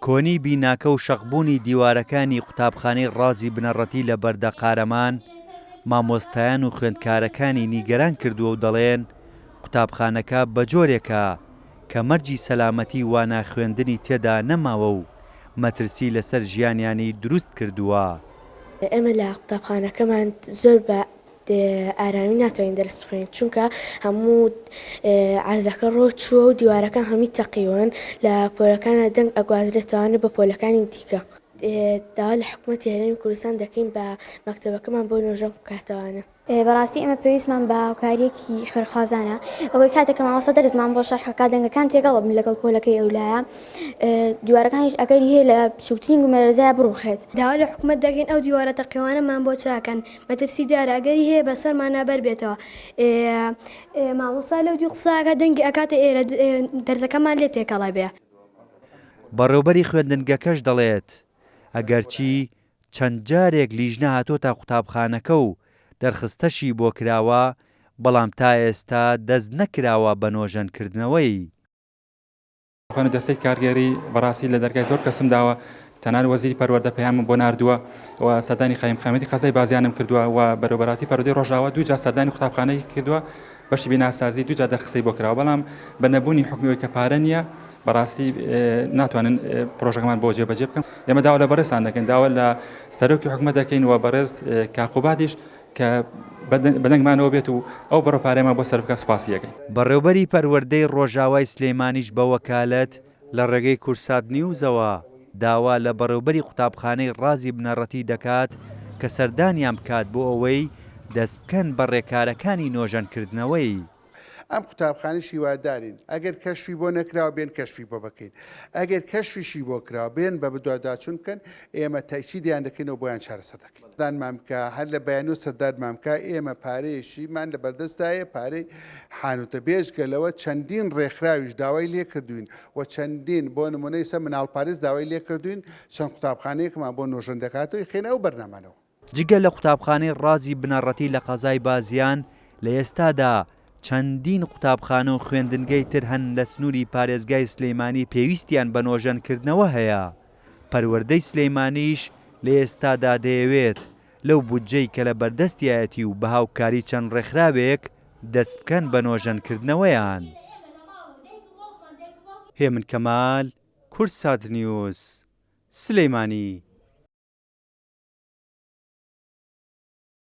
کۆنی بیناکە و شەقبوونی دیوارەکانی قوتابخانەی ڕازی بنەڕەتی لە بەردە قارەمان مامۆستایان و خوێندکارەکانی نیگەران کردووە و دەڵێن قوتابخانەکە بە جۆرێکە کە مەرجی سەلامەتی وانە خوێندنی تێدا نەماوە و مەترسی لەسەر ژیانیانی دروست کردووە. ئێمە لە قوتابخانەکەمان زۆر بە ئارامی ناتوانین دەرس بخوێنین چونکە هەموو عەرزەکە ڕۆچووە و دیوارەکان هەمی تەقیون لە پۆلەکانە دەنگ ئەگوازرێتەوەوانە بە پۆلەکانی دیکە. داوا لە حکوومەتی هەرێمی کوردستان دەکەین بە مەکتەبەکەمان بۆ نۆژەم بکاتەوانە. بەڕاستی ئێمە پێویستمان بە هاوکاریەکی خوێرخوازانە ئەوەی کاتێککە مامۆستا دەرزمان بۆ شەرحەکە دەنگەکان تێگەڵم لەگەڵ پۆلەکەی ئەولایە دیوارەکانیش ئەگەری هەیە لە پشوتنی گومەرەزای بڕوخێت. داوا لە حکوومەت دەکەین ئەو دیوارە تەقیوانەمان بۆ چاکەن مەترسی دارە ئەگەری هەیە بەسەرمان نابەر بێتەوە. مامۆستا لەو دی قساکە دەنگی ئەکاتە ئێرە دەرزەکەمان لێ تێکەڵا بێ. بەڕێوبەری خوێندنگەکەش دەڵێت ئەگەرچی چەند جارێک لیژنە هاتۆتە قوتابخانەکە و دەرخستەشی بۆ کراوە بەڵام تا ئێستا دەست نەکراوە بە نۆژەنکردنەوەی. خوێنە دەستەی کارگەری بەڕاستی لە دەرگای زۆر کەسم داوە تەنان وەزیری پەروەردە پەیامم بۆ ناردووە و سەردانی قایم خەمەتی قەزای بازیانم کردووە و بەرەوبەراتی پەروەردەی ڕۆژاوا دووجار سەردانی قوتابخانەی کردووە بەشی بیناسازی دووجار دەرخستەی بۆ کراوە بەڵام بە نەبوونی حکومیەوەی کە پارە نییە بەڕاستی ناتوانن پرۆژەکەمان بۆ جێبەجێ بکەن. ئێمە داوا لە بەڕێزتان دەکەین داوا لە سەرۆکی حکومەت دەکەین و بەڕێز کاقوبادیش کە بەدەنگمانەوە بێت و ئەو بەڕۆپارەیەمان بۆ سەربکە سوپاسی یەکەین. بەڕێوبەری پەروەردەی ڕۆژاوای سلێمانیش بە وەکالەت لە ڕێگەی کورسات نیوزەوە داوا لە بەڕێوبەری قوتابخانەی ڕازی بنەڕەتی دەکات کە سەردانیان بکات بۆ ئەوەی دەست بکەن بە ڕێکارەکانی نۆژەنکردنەوەی. ئەم قوتابخانەی وادارین ئەگەر کەشفی بۆ نەکراوە بێن کەشفی بۆ بکەین ئەگەر کەشفیشی بۆ کراوە بێن بە بدواداچون بکەن ئێمە تاکیدیان دەکەینەوە بۆیان چارەسەر دەکەین. دانمامکە هەر لە بەیان و سەردادمامکە ئێمە پارەیەشیمان لە بەردەستایە پارەی حانوتە بێژگەلەوە چەندین ڕێکخراویش داوای لێ کردوین و چەندین بۆ نمونەی سە مناڵپارێز داوای لێ کردوین چەند قوتابخانەیەکمان بۆ نۆژەن دەکاتەوەی خێنە ئەو بەرنامانەوە. جگە لە قوتابخانەی ڕازی بنەڕەتی لە قەزای بازیان لە ئێستادا چەندین قوتابخانە و خوێندنگەی تر هەن لە سنووری پارێزگای سلەیمانی پێویستیان بە نۆژەنکردنەوە هەیە. پەروەردەی سلەیمانیش لە ئێستادا دەیەوێت لەو بودجەی کە لە بەردەستیایەتی و بە هاوکاری چەند ڕێکخراوێک دەست بکەن بە نۆژەنکردنەوەیان. هێمن کەمال، کورسات نیوز، سلەیمانی.